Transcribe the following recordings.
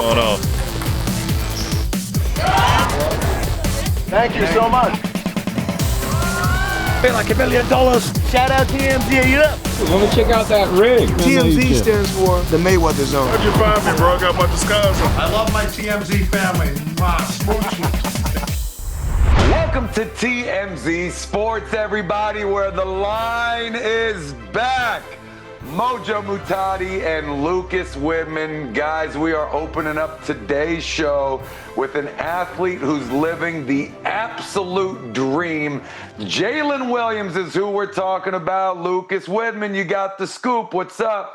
going on. Thank you so much. Pay like $1 million. Shout out TMZ, you up? Let me check out that rig. TMZ stands for the Mayweather Zone. How'd you find me, bro? I got my disguise on. I love my TMZ family. Welcome to TMZ Sports, everybody, where the line is back. Mojo Muhtadi and Lucas Widman. Guys, we are opening up today's show with an athlete who's living the absolute dream. Jalen Williams is who we're talking about. Lucas Widman, you got the scoop. What's up?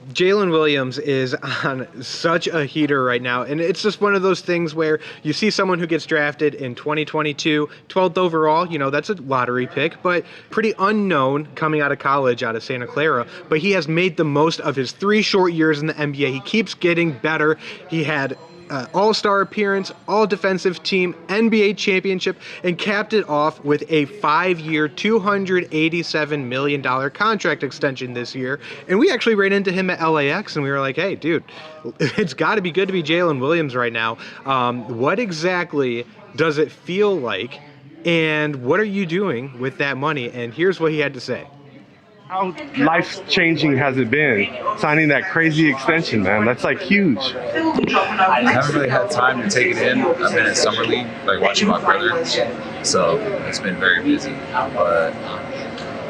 Jalen Williams is on such a heater right now, and it's just one of those things where you see someone who gets drafted in 2022, 12th overall, you know, that's a lottery pick, but pretty unknown coming out of college, out of Santa Clara, but he has made the most of his 3 short years in the NBA. He keeps getting better. He had All-Star appearance, All-Defensive Team, NBA championship, and capped it off with a 5-year, $287 million contract extension this year. And we actually ran into him at LAX, and we were like, hey, dude, it's got to be good to be Jalen Williams right now. What exactly does it feel like, and what are you doing with that money? And here's what he had to say. How life-changing has it been signing that crazy extension, man? That's like huge. I haven't really had time to take it in. I've been in summer league, like watching my brother, so it's been very busy. But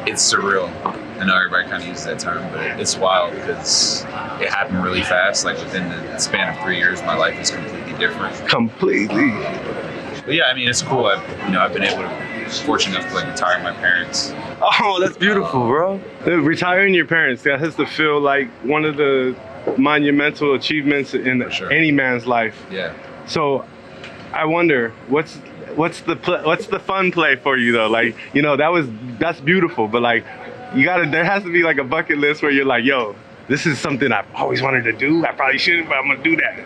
it's surreal. I know everybody kind of uses that term, but it's wild because it happened really fast. Like within the span of 3 years, my life is completely different. Completely. But yeah, I mean, it's cool. I've been able to, fortunate enough to like retire my parents. Oh, that's beautiful, bro. Retiring your parents, that has to feel like one of the monumental achievements in any man's life. Yeah. So I wonder, what's the fun play for you though? Like, you know, that's beautiful, but like there has to be like a bucket list where you're like, yo, this is something I've always wanted to do. I probably shouldn't, but I'm gonna do that.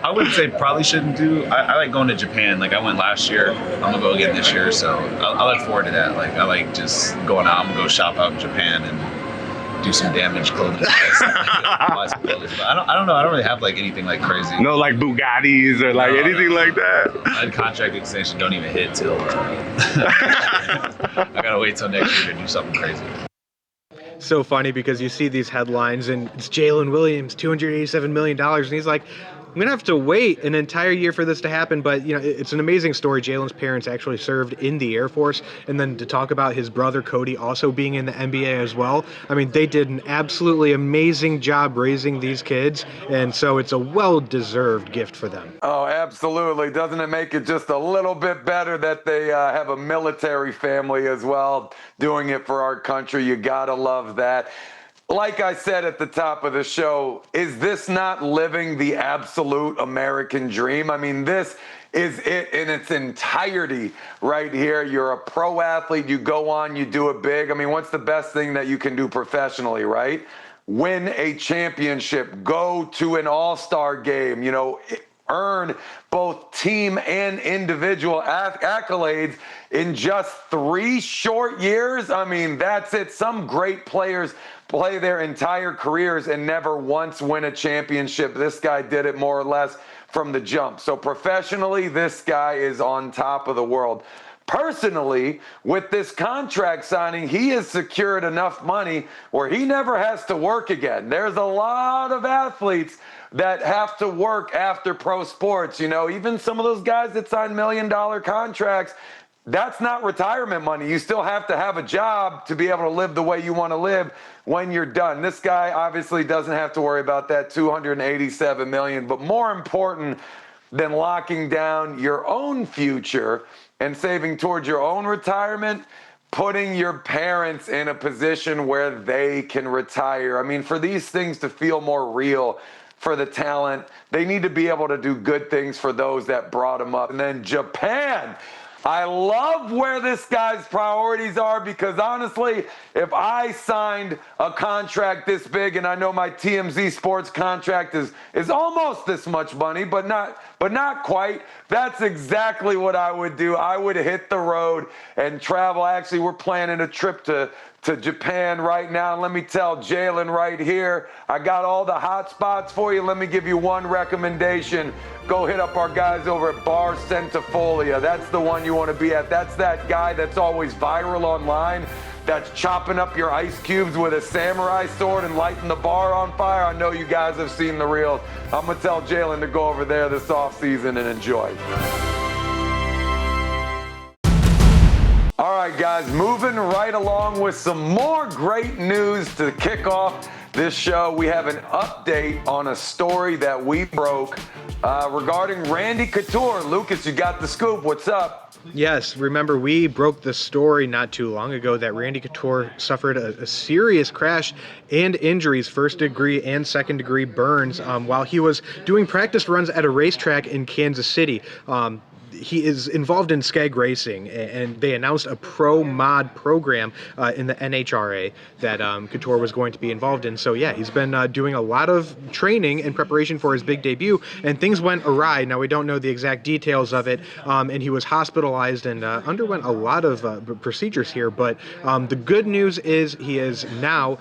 I wouldn't say probably shouldn't do. I like going to Japan. Like I went last year. I'm gonna go again this year. So I look forward to that. Like I like just going out. I'm gonna go shop out in Japan and do some damaged clothing. Buy some clothes. But I don't know. I don't really have like anything like crazy. No like Bugattis or like anything like that. My contract extension don't even hit till. I gotta wait till next year to do something crazy. So funny because you see these headlines and it's Jalen Williams, $287 million, and he's like, I'm going to have to wait an entire year for this to happen. But, you know, it's an amazing story. Jalen's parents actually served in the Air Force. And then to talk about his brother, Cody, also being in the NBA as well. I mean, they did an absolutely amazing job raising these kids. And so it's a well-deserved gift for them. Oh, absolutely. Doesn't it make it just a little bit better that they have a military family as well doing it for our country? You gotta love that. Like I said at the top of the show, is this not living the absolute American dream? I mean, this is it in its entirety right here. You're a pro athlete, you go on, you do it big. I mean, what's the best thing that you can do professionally, right? Win a championship, go to an all-star game, you know, earn both team and individual accolades in just 3 short years. I mean, that's it. Some great players play their entire careers and never once win a championship. This guy did it more or less from the jump. So professionally, this guy is on top of the world. Personally, with this contract signing, he has secured enough money where he never has to work again. There's a lot of athletes that have to work after pro sports. You know, even some of those guys that sign $1 million contracts, that's not retirement money. You still have to have a job to be able to live the way you want to live when you're done. This guy obviously doesn't have to worry about that $287 million, but more important than locking down your own future and saving towards your own retirement, putting your parents in a position where they can retire. I mean, for these things to feel more real, for the talent, they need to be able to do good things for those that brought them up. And then Japan. I love where this guy's priorities are because honestly, if I signed a contract this big, and I know my TMZ Sports contract is almost this much money, but not quite, that's exactly what I would do. I would hit the road and travel. Actually, we're planning a trip to to Japan right now. Let me tell Jalen right here, I got all the hot spots for you. Let me give you one recommendation. Go hit up our guys over at Bar Centifolia. That's the one you want to be at. That's that guy that's always viral online, that's chopping up your ice cubes with a samurai sword and lighting the bar on fire. I know you guys have seen the reels. I'm going to tell Jalen to go over there this offseason and enjoy. All right, guys, moving right along with some more great news to kick off this show. We have an update on a story that we broke regarding Randy Couture. Lucas, you got the scoop. What's up? Yes, remember we broke the story not too long ago that Randy Couture suffered a serious crash and injuries, first-degree and second-degree burns, while he was doing practice runs at a racetrack in Kansas City. He is involved in skeg racing, and they announced a pro mod program in the NHRA that Couture was going to be involved in. So yeah, he's been doing a lot of training in preparation for his big debut, and things went awry. Now we don't know the exact details of it, and he was hospitalized and underwent a lot of procedures here. But the good news is he has now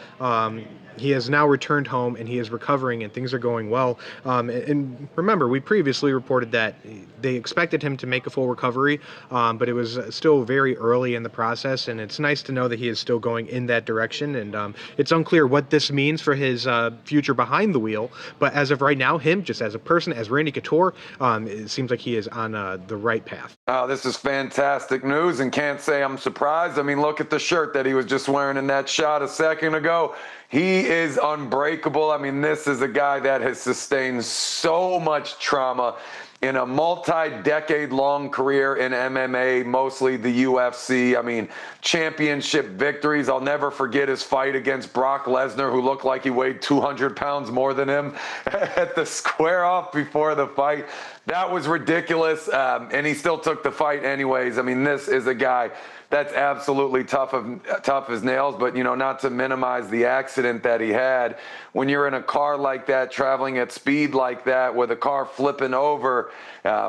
returned home, and he is recovering, and things are going well. And remember, we previously reported that they expected him to make a full recovery, but it was still very early in the process, and it's nice to know that he is still going in that direction. And it's unclear what this means for his future behind the wheel, but as of right now, him, just as a person, as Randy Couture, it seems like he is on the right path. Oh, this is fantastic news, and can't say I'm surprised. I mean, look at the shirt that he was just wearing in that shot a second ago. He is unbreakable. I mean, this is a guy that has sustained so much trauma in a multi-decade-long career in MMA, mostly the UFC. I mean, championship victories. I'll never forget his fight against Brock Lesnar, who looked like he weighed 200 pounds more than him at the square-off before the fight. That was ridiculous, and he still took the fight anyways. I mean, this is a guy that's absolutely tough as nails, but, you know, not to minimize the accident that he had. When you're in a car like that, traveling at speed like that, with a car flipping over,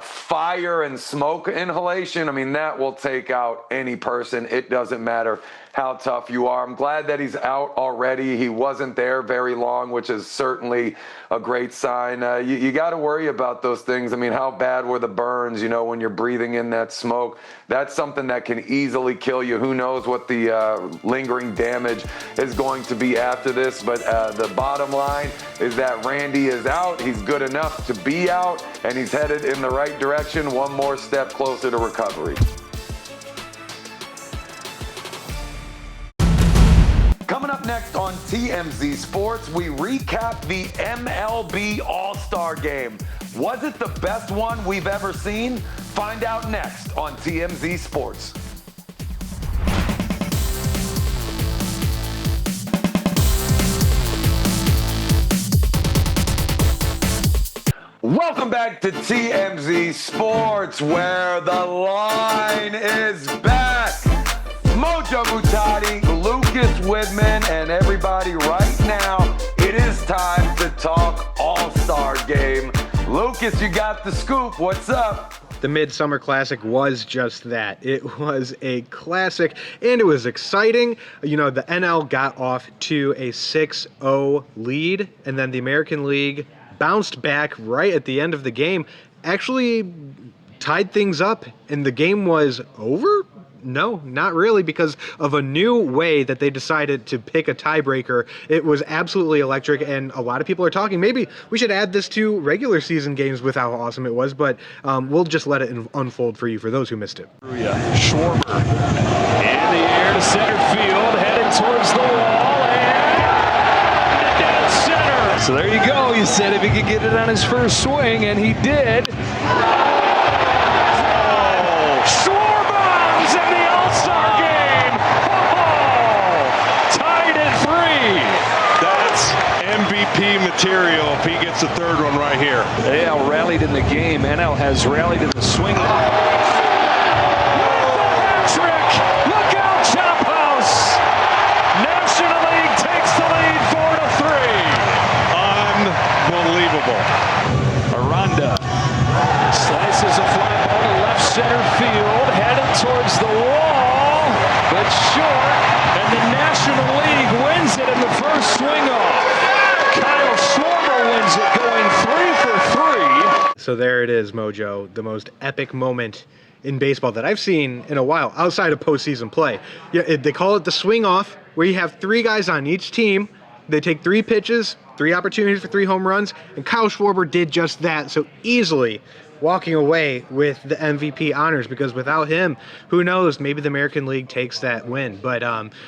fire and smoke inhalation, I mean, that will take out any person. It doesn't matter how tough you are. I'm glad that he's out already. He wasn't there very long, which is certainly a great sign. You got to worry about those things. I mean, how bad were the burns, you know, when you're breathing in that smoke? That's something that can easily kill you. Who knows what the lingering damage is going to be after this, but the bottom line is that Randy is out. He's good enough to be out, and he's headed in the right direction, one more step closer to recovery. Coming up next on TMZ Sports, we recap the MLB AllStar Game. Was it the best one we've ever seen? Find out next on TMZ Sports. Welcome back to TMZ Sports, where the line is back. Mojo Mutati, Lucas Widman, and everybody right now, it is time to talk All-Star Game. Lucas, you got the scoop. What's up? The Midsummer Classic was just that. It was a classic, and it was exciting. You know, the NL got off to a 6-0 lead, and then the American League bounced back right at the end of the game, actually tied things up, and the game was over? No, not really, because of a new way that they decided to pick a tiebreaker. It was absolutely electric, and a lot of people are talking, maybe we should add this to regular season games with how awesome it was, but we'll just let it unfold for you, for those who missed it. Schwarber in the air to center field, heading towards the wall, and dead center. So there you go. He said if he could get it on his first swing, and he did. MVP material if he gets the third one right here. AL rallied in the game. NL has rallied in the swing. Trick! Look out, Chop House! National League takes the lead 4-3. Unbelievable. Aranda slices a fly ball to left center field, headed towards the wall, but short, and the National Another swing off. Kyle Schwarber wins it, going 3 for 3. So there it is, Mojo, the most epic moment in baseball that I've seen in a while, outside of postseason play. Yeah, they call it the swing off, where you have 3 guys on each team. They take 3 pitches, 3 opportunities for 3 home runs, and Kyle Schwarber did just that, so easily walking away with the MVP honors, because without him, who knows, maybe the American League takes that win. But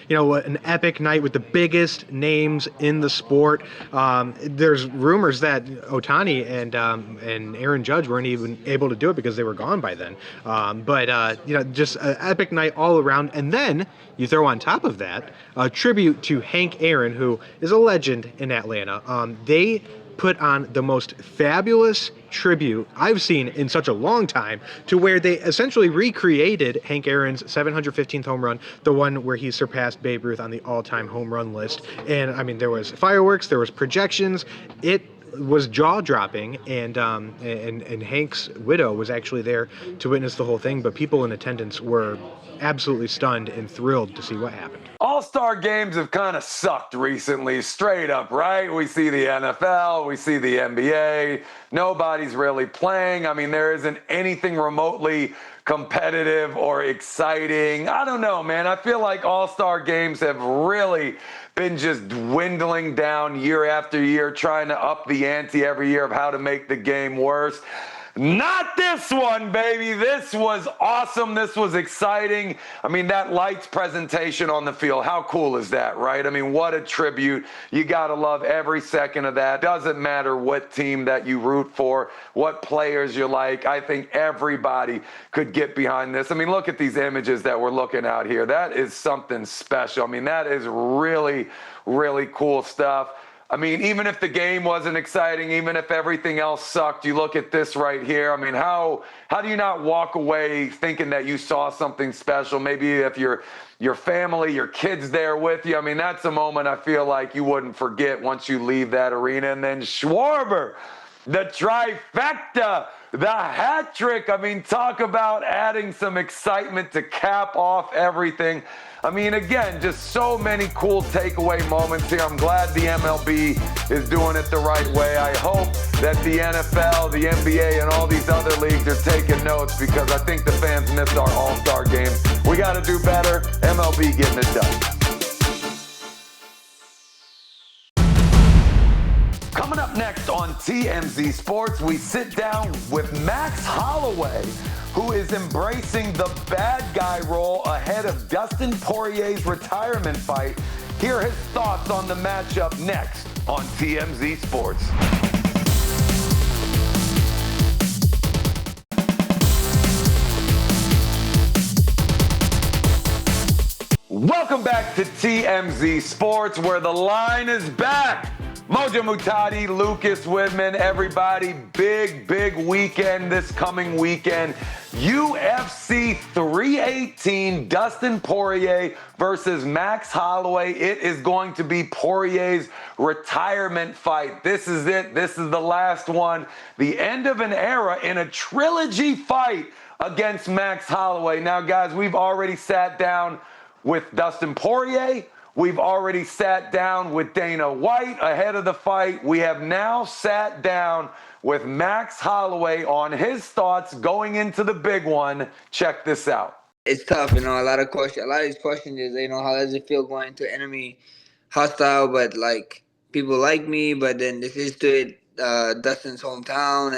you know what, an epic night with the biggest names in the sport. There's rumors that Ohtani and Aaron Judge weren't even able to do it because they were gone by then. But you know, just an epic night all around. And then you throw on top of that a tribute to Hank Aaron, who is a legend in Atlanta. They put on the most fabulous tribute I've seen in such a long time, to where they essentially recreated Hank Aaron's 715th home run, the one where he surpassed Babe Ruth on the all-time home run list. And I mean, there was fireworks, there was projections. It was jaw-dropping, and Hank's widow was actually there to witness the whole thing, but people in attendance were absolutely stunned and thrilled to see what happened. All-Star games have kind of sucked recently, straight up, right? We see the NFL, we see the NBA. Nobody's really playing. I mean, there isn't anything remotely competitive or exciting. I don't know, man. I feel like All-Star games have really been just dwindling down year after year, trying to up the ante every year of how to make the game worse. Not this one, baby. This was awesome. This was exciting. I mean, that lights presentation on the field, how cool is that, right? I mean, what a tribute. You got to love every second of that. Doesn't matter what team that you root for, what players you like. I think everybody could get behind this. I mean, look at these images that we're looking at here. That is something special. I mean, that is really, really cool stuff. I mean, even if the game wasn't exciting, even if everything else sucked, you look at this right here. I mean, how do you not walk away thinking that you saw something special? Maybe if your family, your kids there with you. I mean, that's a moment I feel like you wouldn't forget once you leave that arena. And then Schwarber, the trifecta, the hat trick. I mean, talk about adding some excitement to cap off everything. I mean, again, just so many cool takeaway moments here. I'm glad the MLB is doing it the right way. I hope that the NFL, the NBA, and all these other leagues are taking notes, because I think the fans missed our All-Star game. We got to do better. MLB getting it done. Coming up next on TMZ Sports, we sit down with Max Holloway, who is embracing the bad guy role ahead of Dustin Poirier's retirement fight. Hear his thoughts on the matchup next on TMZ Sports. Welcome back to TMZ Sports, where the line is back. Mojo Mutati, Lucas Widman, everybody, big weekend this coming weekend. UFC 318, Dustin Poirier versus Max Holloway. It is going to be Poirier's retirement fight. This is it. This is the last one. The end of an era in a trilogy fight against Max Holloway. Now, guys, we've already sat down with Dustin Poirier. We've already sat down with Dana White ahead of the fight. We have now sat down with Max Holloway on his thoughts going into the big one. Check this out. It's tough, you know, a lot of these questions is, you know, how does it feel going to enemy hostile, but like people like me, but then this is to Dustin's hometown,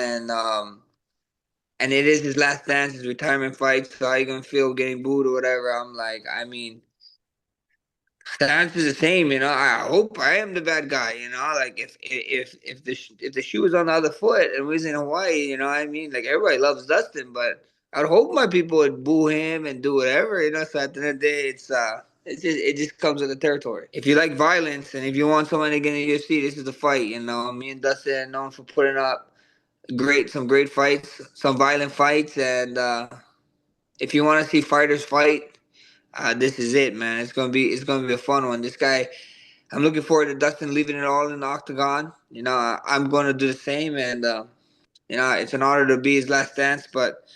and it is his last dance, his retirement fight, so how you gonna feel getting booed or whatever? I'm like, I mean, the answer's the same, you know. I hope I am the bad guy, you know. Like if the shoe was on the other foot and we was in Hawaii, you know what I mean? Like everybody loves Dustin, but I'd hope my people would boo him and do whatever, you know. So at the end of the day, it just comes with the territory. If you like violence and if you want someone to get in the UFC, this is the fight, you know. Me and Dustin are known for putting up some great fights, some violent fights, and if you want to see fighters fight, this is it, man. It's gonna be a fun one. This guy, I'm looking forward to Dustin leaving it all in the octagon. You know, I'm gonna do the same, and you know, it's an honor to be his last dance. But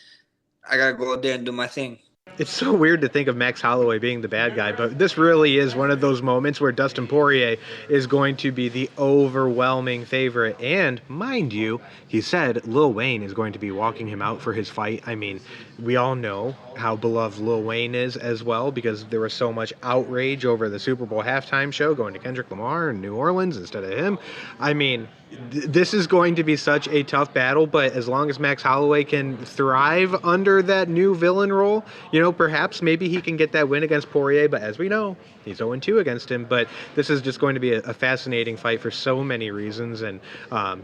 I gotta go out there and do my thing. It's so weird to think of Max Holloway being the bad guy, but this really is one of those moments where Dustin Poirier is going to be the overwhelming favorite. And mind you, he said Lil Wayne is going to be walking him out for his fight. I mean, we all know how beloved Lil Wayne is as well, because there was so much outrage over the Super Bowl halftime show going to Kendrick Lamar in New Orleans instead of him. I mean, this is going to be such a tough battle, but as long as Max Holloway can thrive under that new villain role, you know, perhaps maybe he can get that win against Poirier, but as we know, he's 0-2 against him. But this is just going to be a fascinating fight for so many reasons, and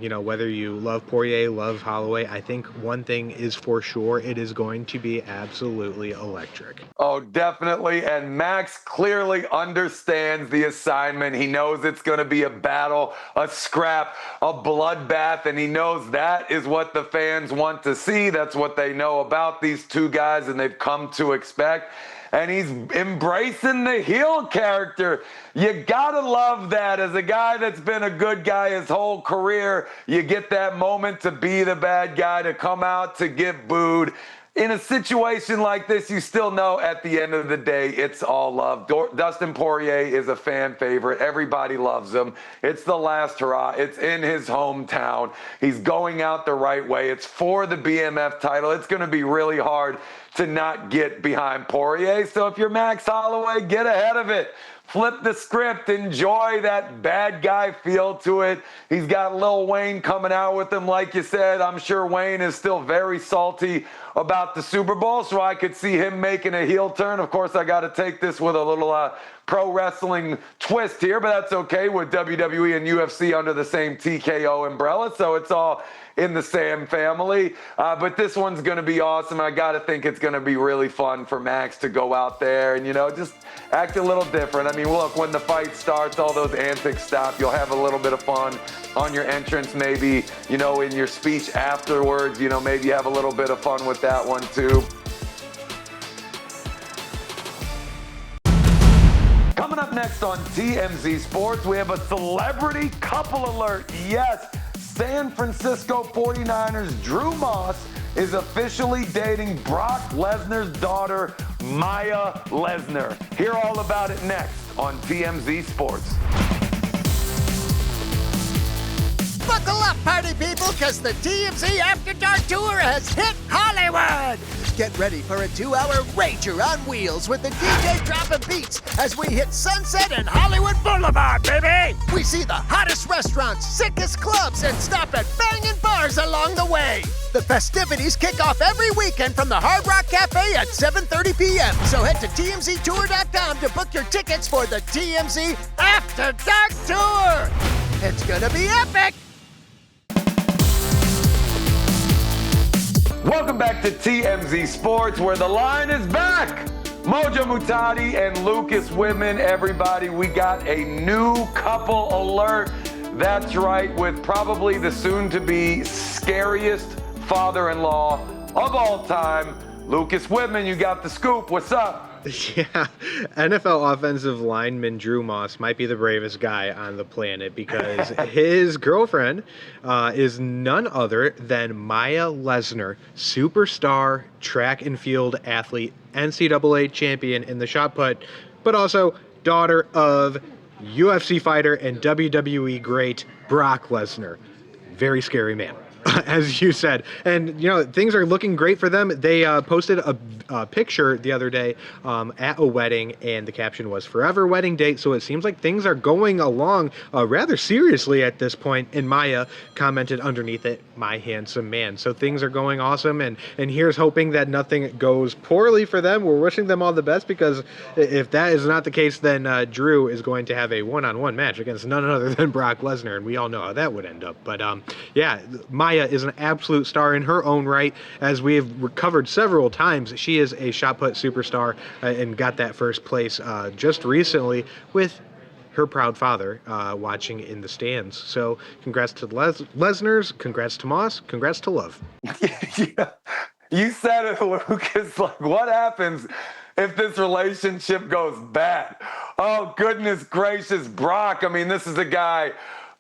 you know, whether you love Poirier, love Holloway, I think one thing is for sure, it is going to be absolutely electric. Oh, definitely, and Max clearly understands the assignment. He knows it's going to be a battle, a scrap, a bloodbath, and he knows that is what the fans want to see. That's what they know about these two guys, and they've come to expect. And he's embracing the heel character. You gotta love that. As a guy that's been a good guy his whole career, you get that moment to be the bad guy, to come out to get booed. In a situation like this, you still know at the end of the day, it's all love. Dustin Poirier is a fan favorite. Everybody loves him. It's the last hurrah. It's in his hometown. He's going out the right way. It's for the BMF title. It's going to be really hard to not get behind Poirier. So if you're Max Holloway, get ahead of it. Flip the script, enjoy that bad guy feel to it. He's got Lil Wayne coming out with him, like you said. I'm sure Wayne is still very salty about the Super Bowl, so I could see him making a heel turn. Of course, I got to take this with a little pro wrestling twist here, but that's okay with WWE and UFC under the same TKO umbrella, so it's all in the same family. But this one's going to be awesome. I got to think it's going to be really fun for Max to go out there and, you know, just act a little different. I mean, look, when the fight starts, all those antics stop. You'll have a little bit of fun on your entrance, maybe, you know, in your speech afterwards. You know, maybe you have a little bit of fun with that one, too. Coming up next on TMZ Sports, we have a celebrity couple alert. Yes, San Francisco 49ers Drew Moss is officially dating Brock Lesnar's daughter, Maya Lesnar. Hear all about it next on TMZ Sports. Buckle up, party people, because the TMZ After Dark Tour has hit Hollywood! Get ready for a 2-hour rager on wheels with the DJ dropping beats as we hit Sunset and Hollywood Boulevard, baby! We see the hottest restaurants, sickest clubs, and stop at banging bars along the way. The festivities kick off every weekend from the Hard Rock Cafe at 7:30 p.m. So head to TMZTour.com to book your tickets for the TMZ After Dark Tour! It's gonna be epic! Welcome back to TMZ Sports, where the line is back. Mojo Muhtadi and Lucas Whitman, everybody, we got a new couple alert. That's right, with probably the soon-to-be scariest father-in-law of all time. Lucas Whitman, you got the scoop. What's up? Yeah, NFL offensive lineman Drew Moss might be the bravest guy on the planet, because his girlfriend is none other than Maya Lesnar, superstar track and field athlete, NCAA champion in the shot put, but also daughter of UFC fighter and WWE great Brock Lesnar. Very scary man. As you said. And, you know, things are looking great for them. They posted a picture the other day at a wedding, and the caption was "Forever Wedding Date." So it seems like things are going along rather seriously at this point. And Maya commented underneath it, "My handsome man." So things are going awesome. And here's hoping that nothing goes poorly for them. We're wishing them all the best, because if that is not the case, then Drew is going to have a one-on-one match against none other than Brock Lesnar. And we all know how that would end up. But yeah, Maya is an absolute star in her own right. As we have covered several times, she is a shot put superstar and got that first place just recently with her proud father watching in the stands. So congrats to the Lesnars, congrats to Moss, congrats to Love. Yeah. You said it, Lucas. Like, what happens if this relationship goes bad? Oh, goodness gracious, Brock. I mean, this is a guy...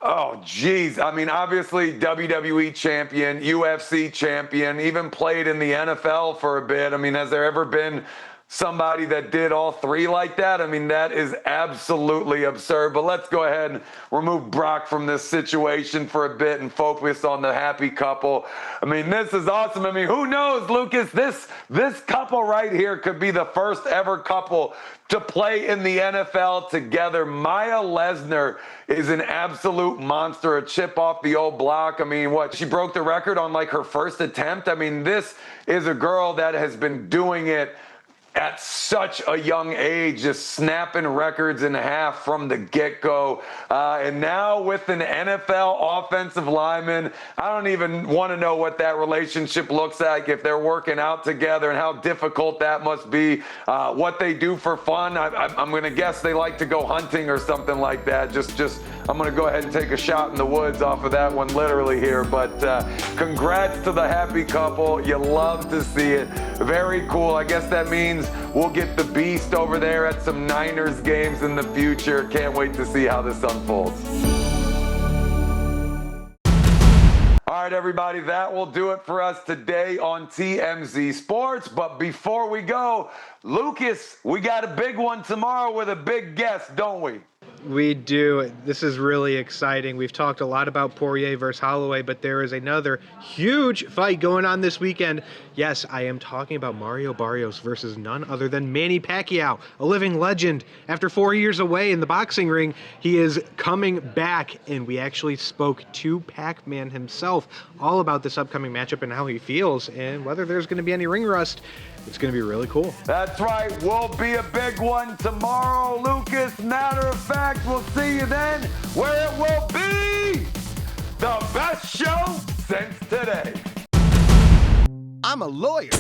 Oh, geez. I mean, obviously WWE champion, UFC champion, even played in the NFL for a bit. I mean, has there ever been somebody that did all three like that. I mean, that is absolutely absurd. But let's go ahead and remove Brock from this situation for a bit and focus on the happy couple. I mean, this is awesome. I mean, who knows, Lucas? This couple right here could be the first ever couple to play in the NFL together. Maya Lesnar is an absolute monster, a chip off the old block. I mean, she broke the record on like her first attempt. I mean, this is a girl that has been doing it at such a young age, just snapping records in half from the get-go. And now with an NFL offensive lineman, I don't even want to know what that relationship looks like, if they're working out together and how difficult that must be, what they do for fun. I'm going to guess they like to go hunting or something like that. I'm going to go ahead and take a shot in the woods off of that one literally here. But congrats to the happy couple. You love to see it. Very cool. I guess that means we'll get the Beast over there at some Niners games in the future. Can't wait to see how this unfolds. All right, everybody, that will do it for us today on TMZ Sports. But before we go, Lucas, we got a big one tomorrow with a big guest, don't we? We do. This is really exciting. We've talked a lot about Poirier versus Holloway, but there is another huge fight going on this weekend. Yes, I am talking about Mario Barrios versus none other than Manny Pacquiao, a living legend. After 4 years away in the boxing ring, he is coming back, and we actually spoke to Pac-Man himself all about this upcoming matchup and how he feels and whether there's going to be any ring rust. It's going to be really cool. That's right. Will be a big one tomorrow, Lucas. Matter of fact, we'll see you then, where it will be the best show since today. I'm a lawyer.